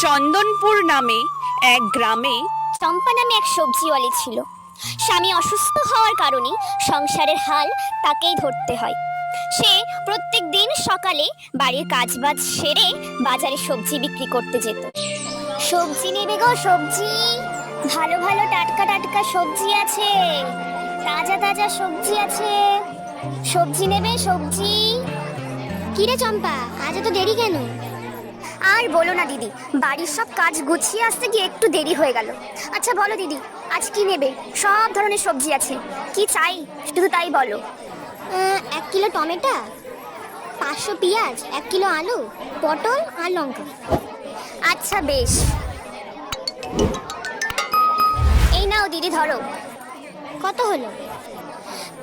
চন্দনপুর নামে এক গ্রামে চম্পা নামে এক সবজিওয়ালি ছিল। স্বামী অসুস্থ হওয়ার কারণে সংসারের হাল তাকেই ধরতে হয়। সে প্রত্যেক দিন সকালে বাড়ির কাজবাজ সেরে বাজারে সবজি বিক্রি করতে যেত। সবজি নেবে গো সবজি, ভালো ভালো টাটকা টাটকা সবজি আছে, তাজা তাজা সবজি আছে, সবজি নেবে সবজি। কিরে চম্পা, আজ এত দেরি কেন? আর বলো না দিদি, বাড়ির সব কাজ গুছিয়ে আসতে গিয়ে একটু দেরি হয়ে গেল। আচ্ছা বলো দিদি, আজ কি নেবে? সব ধরনের সবজি আছে, কি চাই শুধু তাই বলো। 1 কিলো টমেটো, 500 পেঁয়াজ, 1 কিলো আলু, পটল আর লঙ্কা। আচ্ছা বেশ, এই নাও দিদি ধরো। কত হলো?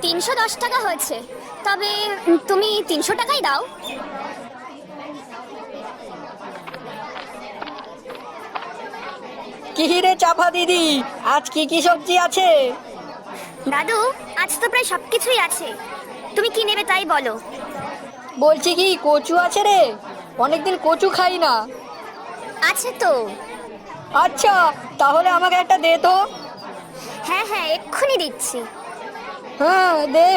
310 টাকা হয়েছে। তবে তুমি 300 টাকাই দাও। কি রে চাপা দিদি, আজ কি কি সবজি আছে? দাদু, আজ তো প্রায় সবকিছুই আছে, তুমি কি নেবে তাই বলো। বলছি কি কচু আছে রে, অনেকদিন কচু খাই না। আছে তো। আচ্ছা তাহলে আমাকে একটা দে তো। হ্যাঁ হ্যাঁ, এক্ষুনি দিচ্ছি। হ্যাঁ দে।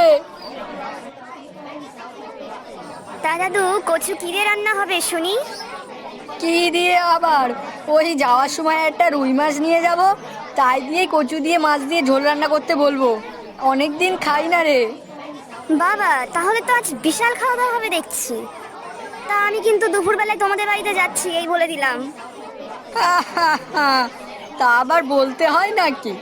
তা দাদু, কচু কি দিয়ে রান্না হবে শুনি? কি দিয়ে আবার, ওই যাওয়ার সময় একটা রুই মাছ নিয়ে যাব, তাই দিয়ে কচু দিয়ে মাছ দিয়ে ঝোল রান্না করতে বলবো, অনেকদিন খাই না রে। বাবা, তাহলে তো আজ বিশাল খাওয়া দাওয়া হবে দেখছি। তা আমি কিন্তু দুপুরবেলায় তোমাদের বাড়িতে যাচ্ছি, এই বলে দিলাম। তা আবার বলতে হয় নাকি,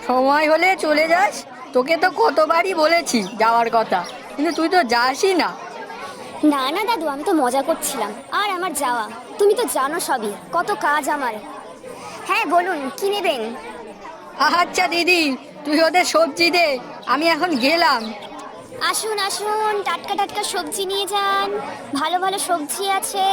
সময় হলে চলে যাস। তোকে তো কতবারই বলেছি যাওয়ার কথা, কিন্তু তুই তো যাসই না। না না দাদু, আমি তো মজা করছিলাম। আর আমার যাওয়া, তুমি তো জানো সবই, কত কাজ আমার। হ্যাঁ বলুন, কি নেবেন? আচ্ছা দিদি, তুই ওদের সবজি দে, আমি এখন গেলাম। আসুন আসুন, টাটকা টাটকা সবজি নিয়ে যান, ভালো ভালো সবজি আছে।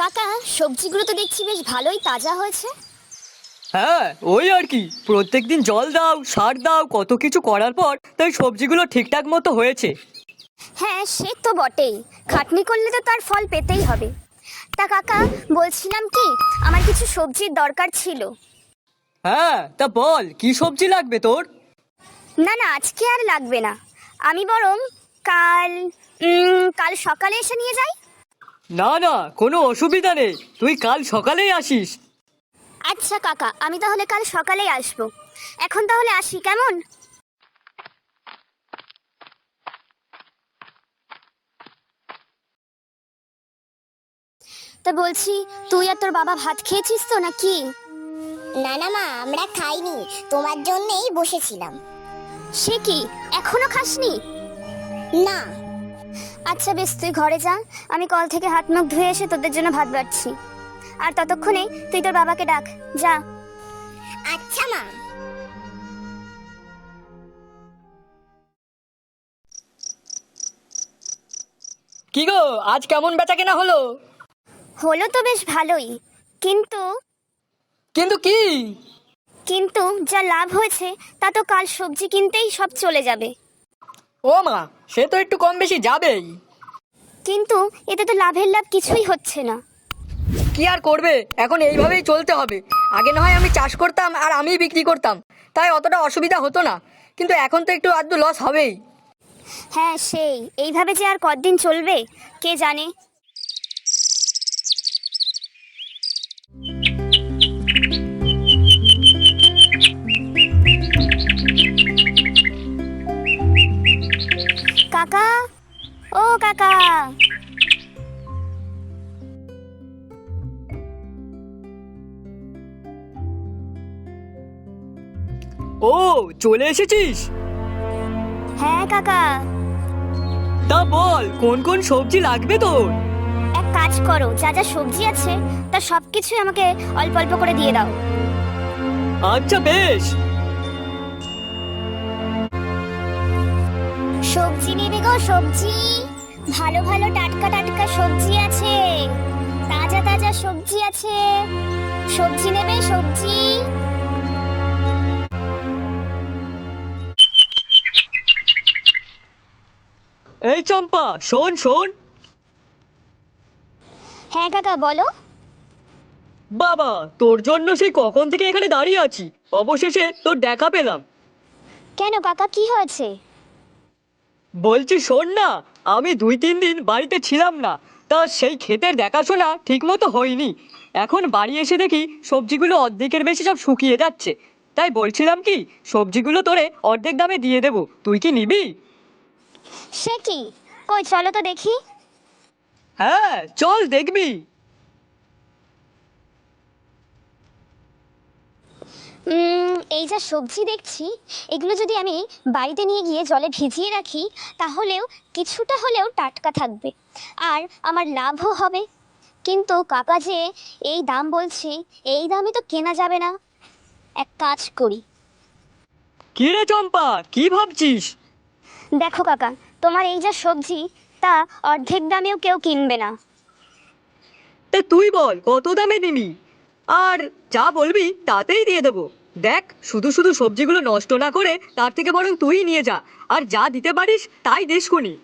কাকা, সবজিগুলো তো দেখছি বেশ ভালোই তাজা হয়েছে। হ্যাঁ ওই আর কি, প্রত্যেকদিন জল দাও সার দাও কত কিছু করার পর তাই সবজিগুলো ঠিকঠাক মতো হয়েছে। হ্যাঁ সে তো বটেই, খাটনি করলে তো তার ফল পেতেই হবে। তা কাকা, বলছিলাম কি, আমার কিছু সবজির দরকার ছিল। হ্যাঁ তা বল, কি সবজি লাগবে তোর? না না, আজকে আর লাগবে না, আমি বরং কাল কাল সকালে এসে নিয়ে যাই। না না, কোনো অসুবিধা নেই, তুই কাল সকালেই আসিস। আচ্ছা কাকা, আমি তাহলে কাল সকালেই আসবো। এখন তাহলে আসি, কেমন? তা বলছি, তুই আর তোর বাবা ভাত খেয়েছিস তো নাকি? না না মা, আমরা খাইনি, তোমার জন্যই বসেছিলাম। সে কি, এখনো খাসনি? না। আচ্ছা বেশ, তুই ঘরে যা, আমি কল থেকে হাত মুখ ধুয়ে এসে তোদের জন্য ভাত বাড়ছি। আর ততক্ষণে তুই তোর বাবাকে ডাক, যা। আচ্ছা মা। কি গো, আজ কেমন বেচা কেনা হলো? হলো তো বেশ ভালোই, কিন্তু কিন্তু কি? কিন্তু যা লাভ হয়েছে তা তো কাল সবজি কিনতেই সব চলে যাবে। ও মা, সে তো একটু কম বেশি যাবেই। কিন্তু এতে তো লাভের লাভ কিছুই হচ্ছে না। কি আর করবে, এখন এইভাবেই চলতে হবে। আগে না হয় আমি চাষ করতাম আর আমিই বিক্রি করতাম, তাই অতটা অসুবিধা হতো না, কিন্তু এখন তো একটু আধটু লস হবেই। হ্যাঁ সেই, এইভাবে যে আর কতদিন চলবে কে জানে। কাকা, ও কাকা। ও, চলে এসেছিস? হ্যাঁ কাকা। তা বল, কোন কোন সবজি লাগবে তোর? এক কাজ করো, যা যা সবজি আছে তা সবকিছুই আমাকে অল্প অল্প করে দিয়ে দাও। আচ্ছা বেশ। সবজি নেবে গো সবজি, ভালো ভালো টাটকা টাটকা সবজি আছে, তাজা তাজা সবজি আছে, সবজি নেবে সবজি। এই চম্পা, শোন শোন। হ্যাঁ কাকা বলো। বাবা, তোর জন্য সেই কখন থেকে এখানে দাঁড়িয়ে আছি, অবশেষে তোর দেখা পেলাম। কেন কাকা, কি হয়েছে? বলছি শোন না, আমি 2-3 দিন বাড়িতে ছিলাম না, তা সেই ক্ষেতের দেখাশোনা ঠিক মতো হয়নি। এখন বাড়ি এসে দেখি সবজিগুলো অর্ধেকের বেশি সব শুকিয়ে যাচ্ছে। তাই বলছিলাম কি, সবজিগুলো তোরে অর্ধেক দামে দিয়ে দেবো, তুই কি নিবি? সে কি, কই চলো তো দেখি। হ্যাঁ চল, দেখবি। এই যা সবজি দেখছি, এগুলো যদি আমি বাড়িতে নিয়ে গিয়ে জলে ভিজিয়ে রাখি তাহলেও কিছুটা হলেও টাটকা থাকবে আর আমার লাভও হবে। কিন্তু কাকা যে এই দাম বলছে, এই দামে তো কেনা যাবে না। এক কাজ করি। কি রে চম্পা, কি ভাবছিস? দেখো কাকা, তোমার এই যা সবজি তা অর্ধেক দামেও কেউ কিনবে না। তা তুই বল কত দামে নিবি, আর যা বলবি তাতেই দিয়ে দেবো। দেখ, শুধু শুধু সবজিগুলো নষ্ট না করে তার থেকে বরং তুই নিয়ে যা, আর যা দিতে পারিস তাই দিস খুনি।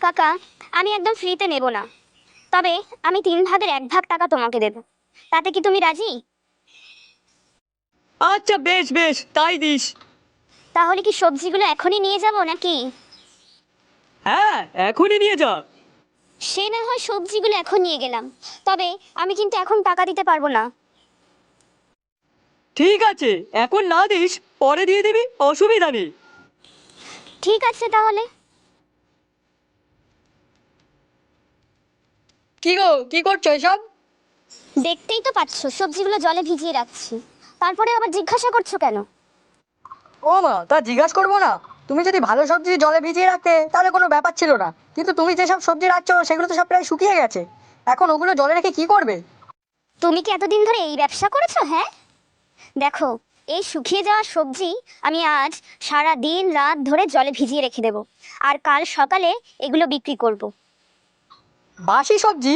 কাকা, আমি একদম ফ্রিতে নেব না, তবে আমি 3 ভাগের 1 ভাগ টাকা তোমাকে দেব। তাতে কি তুমি রাজি? আচ্ছা বেশ বেশ, তাই দিস। তাহলে কি সবজিগুলো এখনই নিয়ে যাব নাকি? হ্যাঁ, এখনই নিয়ে যা। সে না হয় সবজিগুলো এখন নিয়ে গেলাম, তবে আমি কিন্তু এখন টাকা দিতে পারবো না। ঠিক আছে, এখন না দিস, পরে দিয়ে দিবি, অসুবিধা নেই। ঠিক আছে তাহলে। কি গো, কি করছো এসব? দেখতেই তো পাচ্ছ সবজিগুলো জলে ভিজিয়ে রাখছি, তারপরে আবার জিজ্ঞাসা করছো কেন? ও মা, তা জিজ্ঞাসা করবো না? তুমি যদি ভালো সবজি জলে ভিজিয়ে রাখতে তাহলে কোনো ব্যাপার ছিল না, কিন্তু তুমি যেসব সবজি রাখছো সেগুলো তো সব প্রায় শুকিয়ে গেছে। এখন ওগুলো জলে রেখে কি করবে? তুমি কি এতদিন ধরে এই ব্যবসা করেছো? হ্যাঁ, দেখো, এই শুকিয়ে যাওয়া সবজি আমি আজ সারা দিন রাত ধরে জলে ভিজিয়ে রেখে দেবো, আর কাল সকালে এগুলো বিক্রি করব। বাসি সবজি?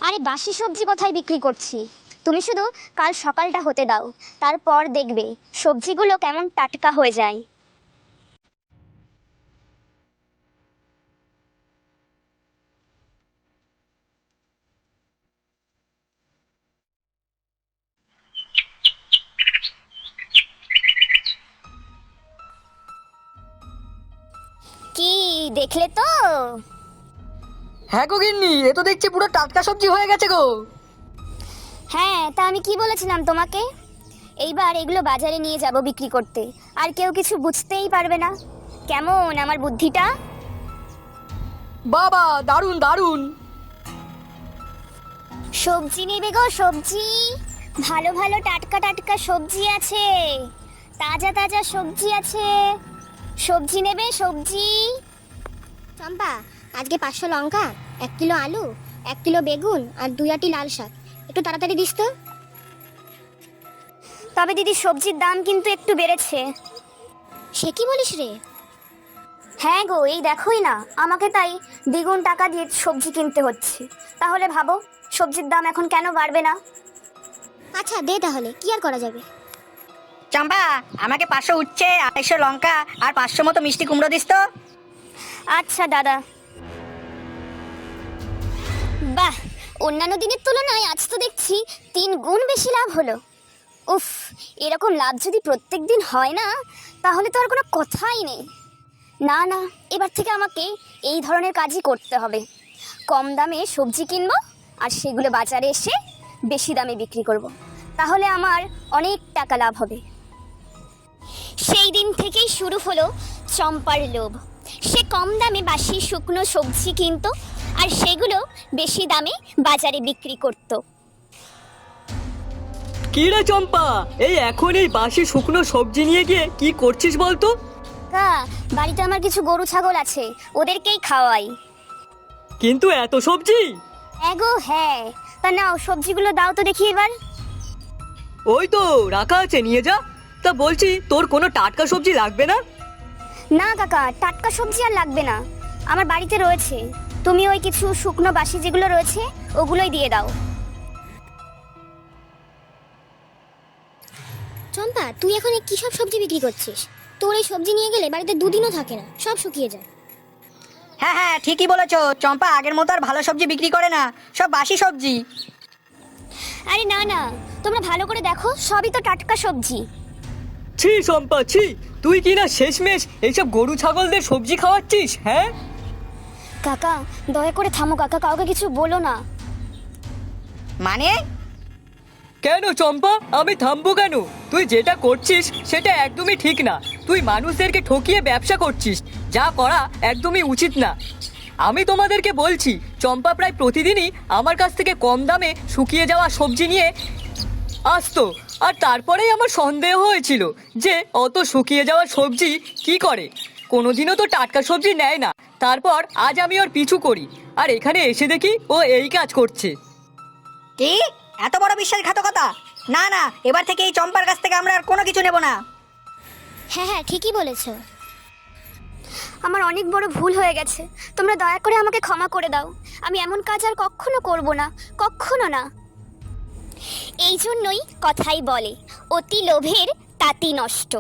আরে বাসি সবজি কোথায় বিক্রি করছি, তুমি শুধু কাল সকালটা হতে দাও, তারপর দেখবে সবজিগুলো কেমন টাটকা হয়ে যায়। কি দেখলে তো? হ্যাঁ গো গিন্নি, এ তো দেখছি পুরো টাটকা সবজি হয়ে গেছে গো। হ্যাঁ, তা আমি কি বলেছিলাম তোমাকে? এইবার এগুলো বাজারে নিয়ে যাব বিক্রি করতে, আর কেউ কিছু বুঝতেই পারবে না। কেমন আমার বুদ্ধিটা? বাবা, দারুণ দারুণ। সবজি নেবে গো, সবজি ভালো ভালো টাটকা টাটকা সবজি আছে, তাজা তাজা সবজি আছে। সবজি নেবে, সবজি। চম্পা, আজকে 500 লঙ্কা, 1 কিলো আলু, 1 কিলো বেগুন আর 2 আটি লাল শাক একটু তাড়াতাড়ি দিস তো। তবে দিদি, সবজির দাম কিন্তু একটু বেড়েছে। সে কি বলিস রে? হ্যাঁ গো, এই দেখোই না, আমাকে তাই দ্বিগুণ টাকা দিয়ে সবজি কিনতে হচ্ছে। তাহলে ভাবো সবজির দাম এখন কেন বাড়বে না? আচ্ছা দে তাহলে, কি আর করা যাবে। চম্পা, আমাকে 500 উচ্ছে, 250 লঙ্কা আর 500 মতো মিষ্টি কুমড়ো দিস তো। আচ্ছা দাদা। বাহ, অন্যান্য দিনের তুলনায় আজ তো দেখছি 3 গুণ বেশি লাভ হলো। উফ, এরকম লাভ যদি প্রত্যেক দিন হয় না তাহলে তো আর কোনো কথাই নেই। না না, এবার থেকে আমাকে এই ধরনের কাজই করতে হবে। কম দামে সবজি কিনবো আর সেগুলো বাজারে এসে বেশি দামে বিক্রি করব, তাহলে আমার অনেক টাকা লাভ হবে। সেই দিন থেকেই শুরু হলো চম্পার লোভ। সে কম দামে বাসি শুকনো সবজি কিনতো আর সেগুলো বেশি দামে বাজারে বিক্রি করত। কি রে চম্পা, এই এখন এই বাসি শুকনো সবজি নিয়ে গিয়ে কি করছিস বলতো? বাড়িতে আমার কিছু গরু ছাগল আছে, ওদেরকেই খাওয়াই। কিন্তু এত সবজি? এগো হ্যাঁ, তা নাও সবজিগুলো দাও তো দেখি এবার। ওই তো রাখা আছে, নিয়ে যা। তা বলছি, তোর কোনো টাটকা সবজি লাগবে না? না কাকা, টাটকা সবজি আর লাগবে না, আমার বাড়িতে রয়েছে। তুমি ওই কিছু শুকনো বাসি যেগুলো রয়েছে ওগুলোই দিয়ে দাও। চম্পা, তুই এখন কি সব সবজি বিক্রি করছিস? তোর এই সবজি নিয়ে গেলে বাড়িতে 2 দিনও থাকে না, সব শুকিয়ে যায়। হ্যাঁ হ্যাঁ ঠিকই বলেছো, চম্পা আগের মতো আর ভালো সবজি বিক্রি করে না, সব বাসি সবজি। আরে না না, তোমরা ভালো করে দেখো, সবই তো টাটকা সবজি। ছি শম্পা ছি, তুই কি না শেষমেশ এইসব গরু ছাগলদের সবজি খাওয়াচ্ছিস? হ্যাঁ কাকা দয়া করে থামো কাকা, কাউকে কিছু বলো না। মানে? কেন চম্পা, আমি থামবো কেন? তুই যেটা করছিস সেটা একদমই ঠিক না। তুই মানুষদেরকে ঠকিয়ে ব্যবসা করছিস, যা করা একদমই উচিত না। আমি তোমাদেরকে বলছি, চম্পা প্রায় প্রতিদিনই আমার কাছ থেকে কম দামে শুকিয়ে যাওয়া সবজি নিয়ে আসতো, আর তারপরেই আমার সন্দেহ হয়েছিল যে অত শুকিয়ে যাওয়া সবজি কি করে, কোনোদিনও তো টাটকা সবজি নেয় না। তারপর আজ আমি ওর পিছু করি, আর এখানে এসে দেখি ও এই কাজ করছে। কি এত বড় বিশ্বাসঘাতকতা! না না, এবার থেকে এই চম্পার কাছ থেকে আমরা আর কোনো কিছু নেব না। হ্যাঁ হ্যাঁ ঠিকই বলেছো। আমার অনেক বড় ভুল হয়ে গেছে, তোমরা দয়া করে আমাকে ক্ষমা করে দাও। আমি এমন কাজ আর কখনো করব না, কখনো না। এই জন্যই কথাই বলে, অতি লোভের তাতি নষ্ট।